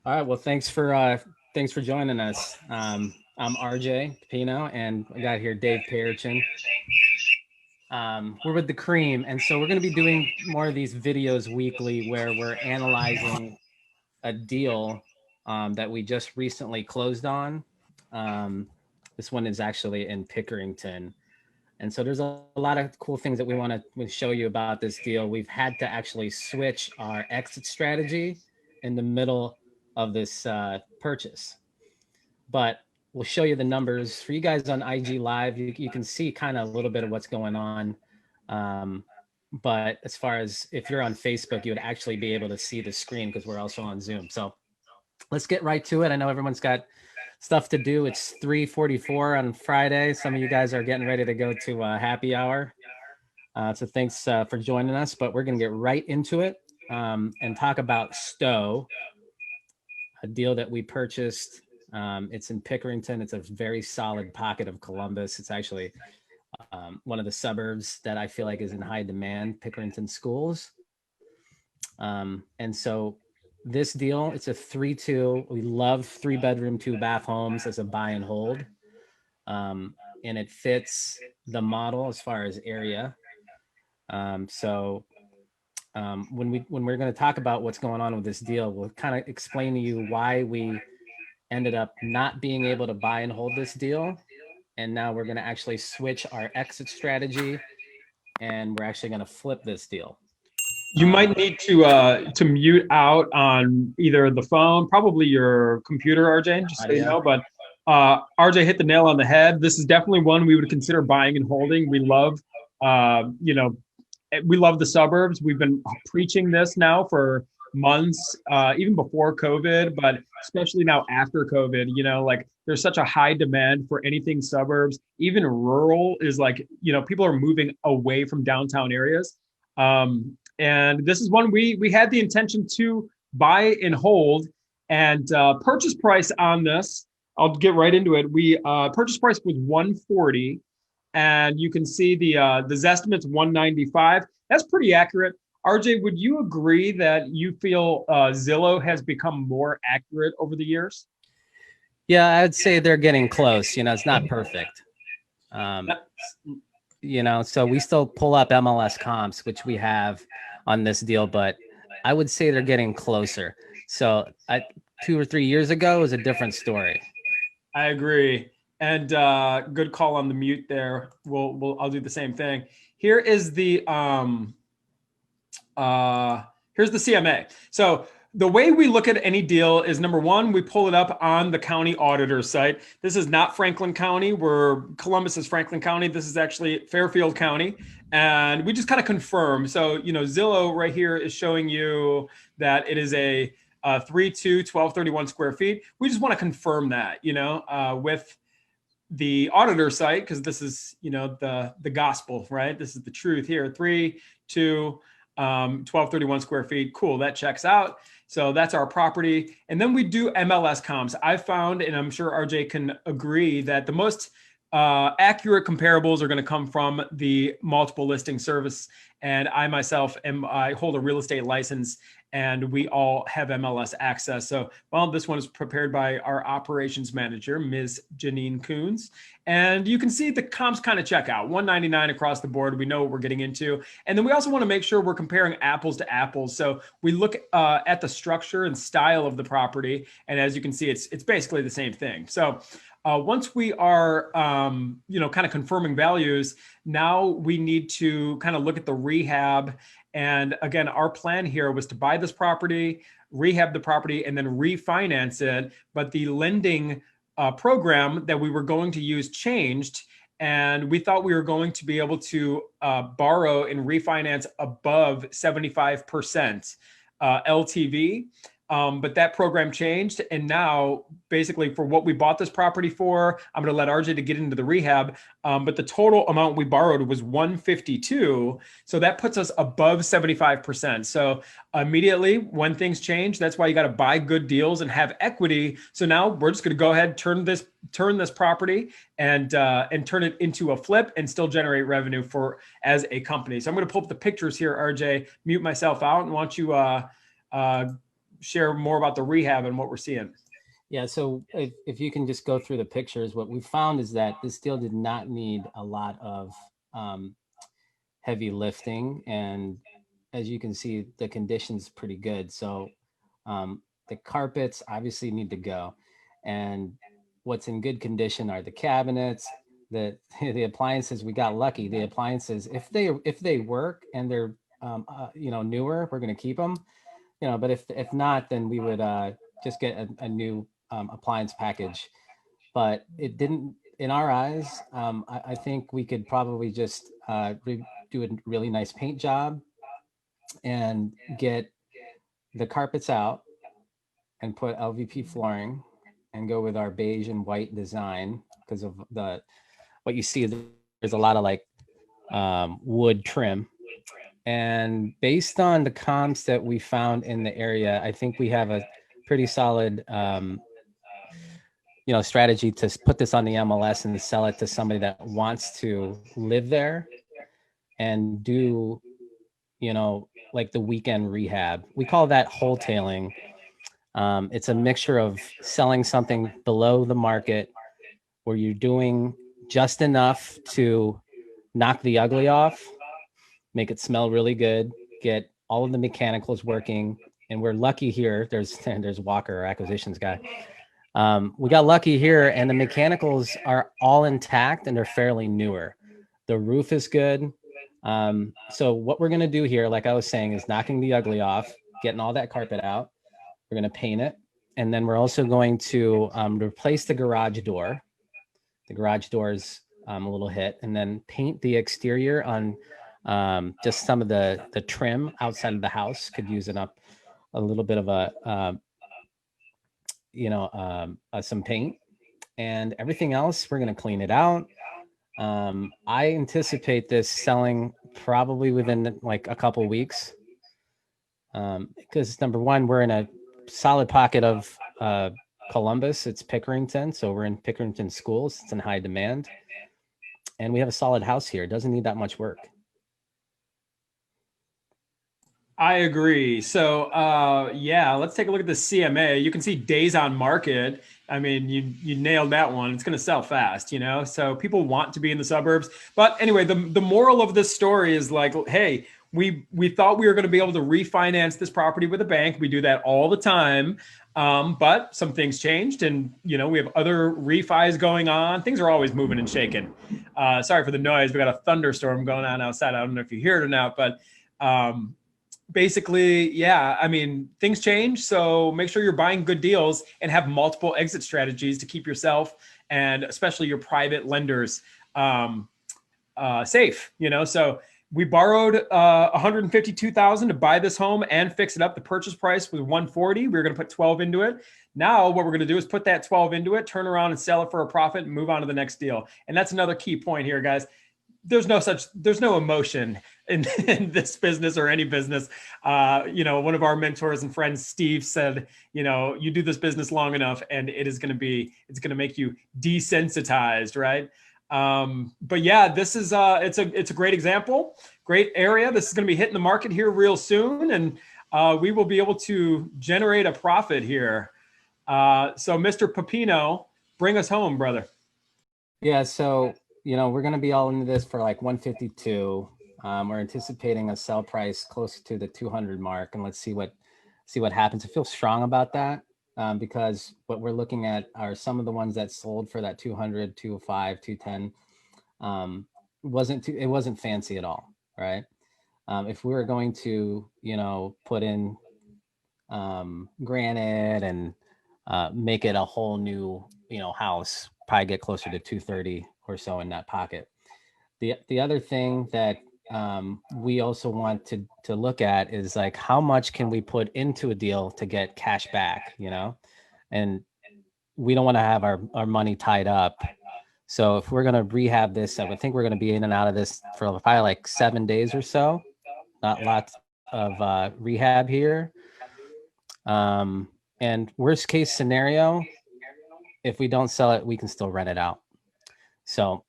All right. Well, thanks for joining us. I'm RJ Pepino, and I got here Dave Payerchin. We're with the Cream, and so we're going to be doing more of these videos weekly where we're analyzing a deal that we just recently closed on. Um, this one is actually in Pickerington, and so there's a lot of cool things that we want to show you about this deal. We've had to actually switch our exit strategy in the middle of this purchase, but we'll show you the numbers for you guys on IG Live. You can see kind of a little bit of what's going on. Um, but as far as if you're on Facebook, you would actually be able to see the screen because we're also on Zoom. So let's get right to it. I know everyone's got stuff to do. It's 3:44 on Friday. Some of you guys are getting ready to go to happy hour. So thanks for joining us. But we're going to get right into it and talk about Stowe, a deal that we purchased. It's in Pickerington. It's a very solid pocket of Columbus. It's actually one of the suburbs that I feel like is in high demand, Pickerington schools. And so this deal, it's a 3-2. We love 3-bedroom, 2-bath homes as a buy and hold. And it fits the model as far as area. When we're going to talk about what's going on with this deal, we'll kind of explain to you why we ended up not being able to buy and hold this deal. And now we're going to actually switch our exit strategy and we're actually going to flip this deal. You might need to mute out on either the phone, probably your computer, RJ, just so you Audio. know. But RJ hit the nail on the head. This is definitely one we would consider buying and holding. We love, uh, you know, we love the suburbs. We've been preaching this now for months, even before COVID, but especially now after COVID. Like there's such a high demand for anything suburbs. Even rural is like, people are moving away from downtown areas. And this is one we had the intention to buy and hold. And purchase price on this, I'll get right into it. We purchase price was 140, and you can see the Zestimate's 195. That's pretty accurate. RJ, would you agree that you feel Zillow has become more accurate over the years? Yeah, I would say they're getting close. It's not perfect. Um, so we still pull up MLS comps, which we have on this deal, but I would say they're getting closer. So 2 or 3 years ago was a different story. I agree. And good call on the mute there. I'll do the same thing. Here is here's the CMA. So the way we look at any deal is, number one, we pull it up on the county auditor's site. This is not Franklin County, where Columbus is Franklin County. This is actually Fairfield County. And we just kind of confirm. So, Zillow right here is showing you that it is a 3-2, 1231 square feet. We just want to confirm that, with the auditor site, because this is, the gospel, right? This is the truth here. 3-2, 1231 square feet. Cool. That checks out. So that's our property. And then we do MLS comps. I found, and I'm sure RJ can agree, that the most accurate comparables are going to come from the multiple listing service. And I myself I hold a real estate license, and we all have MLS access. So, this one is prepared by our operations manager, Ms. Janine Coons. And you can see the comps kind of check out, 199 across the board. We know what we're getting into. And then we also want to make sure we're comparing apples to apples. So we look at the structure and style of the property. And as you can see, it's basically the same thing. So once we are, kind of confirming values, now we need to kind of look at the rehab. And again, our plan here was to buy this property, rehab the property, and then refinance it. But the lending program that we were going to use changed. And we thought we were going to be able to borrow and refinance above 75% LTV. But that program changed. And now, basically, for what we bought this property for, I'm going to let RJ to get into the rehab. But the total amount we borrowed was 152. So that puts us above 75%. So immediately, when things change, that's why you got to buy good deals and have equity. So now we're just going to go ahead, turn this property and turn it into a flip and still generate revenue as a company. So I'm going to pull up the pictures here, RJ, mute myself out, and want you share more about the rehab and what we're seeing. Yeah, so if you can just go through the pictures, what we found is that this deal did not need a lot of heavy lifting, and as you can see, the condition's pretty good. So the carpets obviously need to go, and what's in good condition are the cabinets, the appliances. We got lucky. The appliances, if they work and they're newer, we're going to keep them. But if not, then we would just get a new appliance package. But it didn't, in our eyes. I think we could probably just do a really nice paint job and get the carpets out and put LVP flooring and go with our beige and white design because of what you see. There's a lot of like wood trim. And based on the comps that we found in the area, I think we have a pretty solid, strategy to put this on the MLS and sell it to somebody that wants to live there and do, like the weekend rehab. We call that wholetailing. It's a mixture of selling something below the market where you're doing just enough to knock the ugly off, make it smell really good, get all of the mechanicals working. And we're lucky here. There's Walker, our acquisitions guy. We got lucky here, and the mechanicals are all intact and they're fairly newer. The roof is good. So what we're going to do here, like I was saying, is knocking the ugly off, getting all that carpet out. We're going to paint it. And then we're also going to replace the garage door. The garage door is a little hit, and then paint the exterior on just some of the trim outside of the house. Could use it up a little bit of some paint, and everything else we're going to clean it out. I anticipate this selling probably within like a couple weeks, because number one, we're in a solid pocket of Columbus. It's Pickerington, so we're in Pickerington schools. It's in high demand, and we have a solid house here. It doesn't need that much work. I agree. So, let's take a look at the CMA. You can see days on market. I mean, you nailed that one. It's going to sell fast, so people want to be in the suburbs. But anyway, the moral of this story is like, hey, we thought we were going to be able to refinance this property with a bank. We do that all the time. But some things changed, and we have other refis going on. Things are always moving and shaking. Sorry for the noise. We got a thunderstorm going on outside. I don't know if you hear it or not, but basically, yeah, I mean, things change. So make sure you're buying good deals and have multiple exit strategies to keep yourself and especially your private lenders safe. So we borrowed $152,000 to buy this home and fix it up. The purchase price was $140,000. We were going to put 12 into it. Now what we're going to do is put that 12 into it, turn around and sell it for a profit and move on to the next deal. And that's another key point here, guys. There's no emotion in this business or any business. One of our mentors and friends, Steve, said, you do this business long enough and it's going to make you desensitized. Right. But yeah, this is it's a great example, great area. This is going to be hitting the market here real soon. And we will be able to generate a profit here. So Mr. Pepino, bring us home, brother. Yeah. So, we're going to be all into this for like 152. We're anticipating a sell price closer to the 200 mark, and let's see what happens. I feel strong about that because what we're looking at are some of the ones that sold for that 200, 205, 210. It wasn't fancy at all, right? If we were going to, put in granite and make it a whole new, house, probably get closer to 230 or so in that pocket. The other thing that we also want to look at is like, how much can we put into a deal to get cash back, and we don't want to have our money tied up. So if we're going to rehab this, I would think we're going to be in and out of this for probably like 7 days or so. Not lots of rehab here. And worst case scenario, if we don't sell it, we can still rent it out. So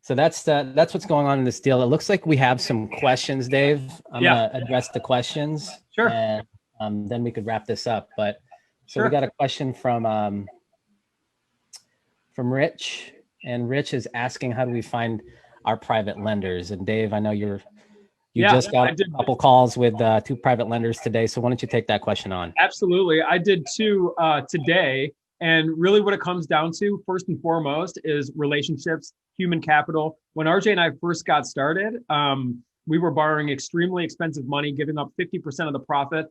that's what's going on in this deal. It looks like we have some questions, Dave. I'm gonna address the questions. Sure. And then we could wrap this up. But so Sure. we got a question from Rich, and Rich is asking, how do we find our private lenders? And Dave, I know you just got a couple calls with 2 private lenders today. So why don't you take that question on? Absolutely. I did 2 today. And really what it comes down to, first and foremost, is relationships, human capital. When RJ and I first got started, we were borrowing extremely expensive money, giving up 50% of the profit.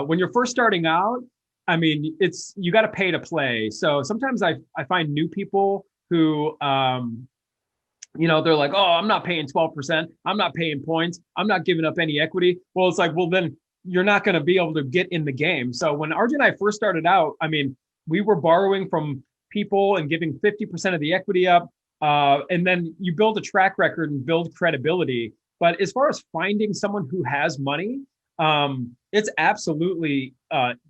When you're first starting out, I mean, you got to pay to play. So sometimes I find new people who, they're like, oh, I'm not paying 12%. I'm not paying points. I'm not giving up any equity. Well, it's like, well, then you're not going to be able to get in the game. So when RJ and I first started out, I mean, we were borrowing from people and giving 50% of the equity up. And then you build a track record and build credibility. But as far as finding someone who has money, it's absolutely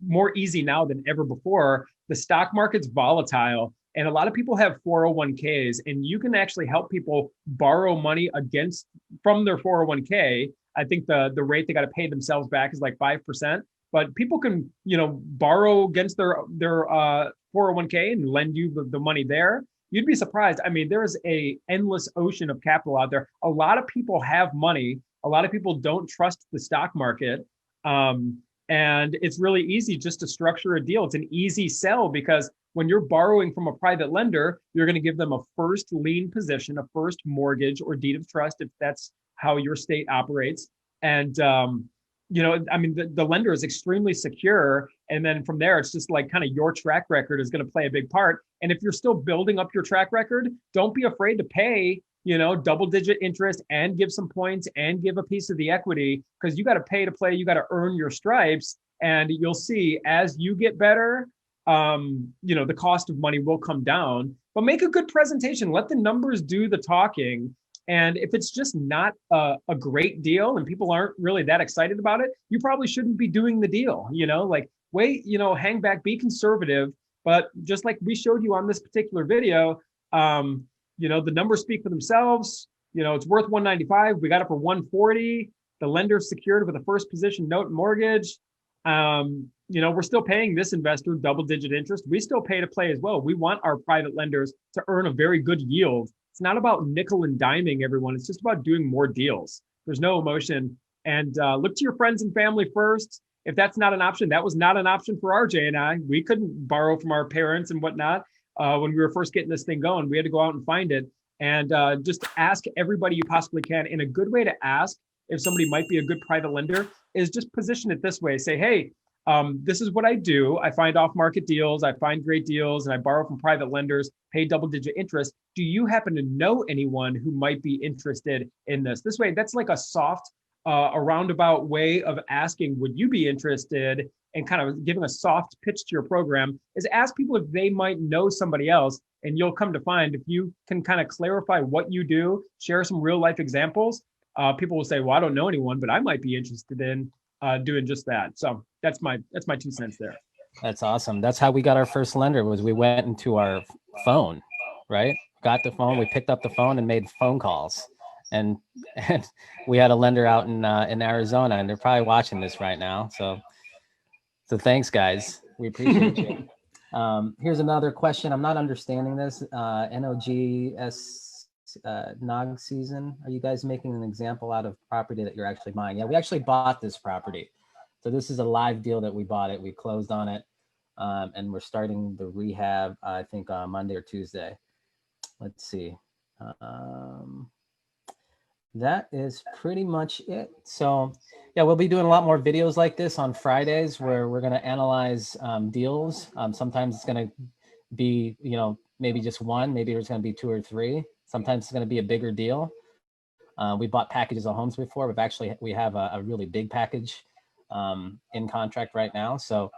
more easy now than ever before. The stock market's volatile, and a lot of people have 401ks, and you can actually help people borrow money from their 401k. I think the rate they got to pay themselves back is like 5%. But people can, borrow against their 401k and lend you the money there. You'd be surprised. I mean, there is a endless ocean of capital out there. A lot of people have money. A lot of people don't trust the stock market. And it's really easy just to structure a deal. It's an easy sell because when you're borrowing from a private lender, you're going to give them a first lien position, a first mortgage or deed of trust, if that's how your state operates. And, the lender is extremely secure. And then from there, it's just like kind of your track record is going to play a big part. And if you're still building up your track record, don't be afraid to pay, double-digit interest and give some points and give a piece of the equity, because you got to pay to play. You got to earn your stripes. And you'll see as you get better, the cost of money will come down. But make a good presentation. Let the numbers do the talking. And if it's just not a great deal and people aren't really that excited about it, you probably shouldn't be doing the deal. Wait, hang back, be conservative. But just like we showed you on this particular video, the numbers speak for themselves. It's worth 195. We got it for 140. The lender secured with a first position note and mortgage. We're still paying this investor double-digit interest. We still pay to play as well. We want our private lenders to earn a very good yield. It's not about nickel and diming everyone. It's just about doing more deals. There's no emotion. And look to your friends and family first. If that's not an option, that was not an option for RJ and I. We couldn't borrow from our parents and whatnot when we were first getting this thing going. We had to go out and find it. And just ask everybody you possibly can. And a good way to ask if somebody might be a good private lender is just position it this way. Say, hey, this is what I do. I find off-market deals. I find great deals, and I borrow from private lenders, pay double-digit interest. Do you happen to know anyone who might be interested in this? This way, that's like a soft, a roundabout way of asking, would you be interested, and kind of giving a soft pitch to your program is ask people if they might know somebody else. And you'll come to find if you can kind of clarify what you do, share some real life examples, people will say, well, I don't know anyone, but I might be interested in doing just that. So that's my 2 cents there. That's awesome. That's how we got our first lender. Was we went into our phone, right? Got the phone, we picked up the phone and made phone calls, and we had a lender out in Arizona, and they're probably watching this right now. So thanks, guys. We appreciate you. Here's another question. I'm not understanding this. NOGS NOG season. Are you guys making an example out of property that you're actually buying? Yeah, we actually bought this property. So this is a live deal that we bought it. We closed on it. And we're starting the rehab, I think Monday or Tuesday. Let's see. That is pretty much it. So yeah, we'll be doing a lot more videos like this on Fridays where we're going to analyze deals. Sometimes it's going to be, maybe just one, maybe there's going to be 2 or 3. Sometimes it's going to be a bigger deal. We bought packages of homes before. We have a really big package in contract right now. So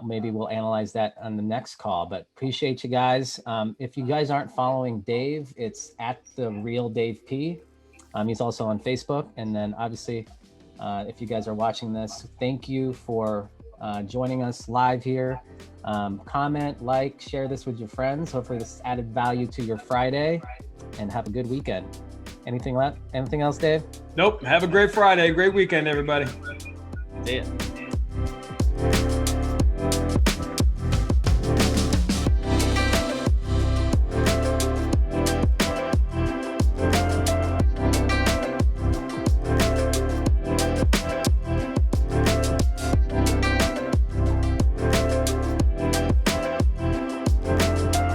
maybe we'll analyze that on the next call, but appreciate you guys. If you guys aren't following Dave, it's at the real Dave P. He's also on Facebook. And then obviously, if you guys are watching this, thank you for joining us live here. Comment, like, share this with your friends. Hopefully this added value to your Friday, and have a good weekend. Anything else, Dave? Nope. Have a great Friday. Great weekend, everybody. See ya.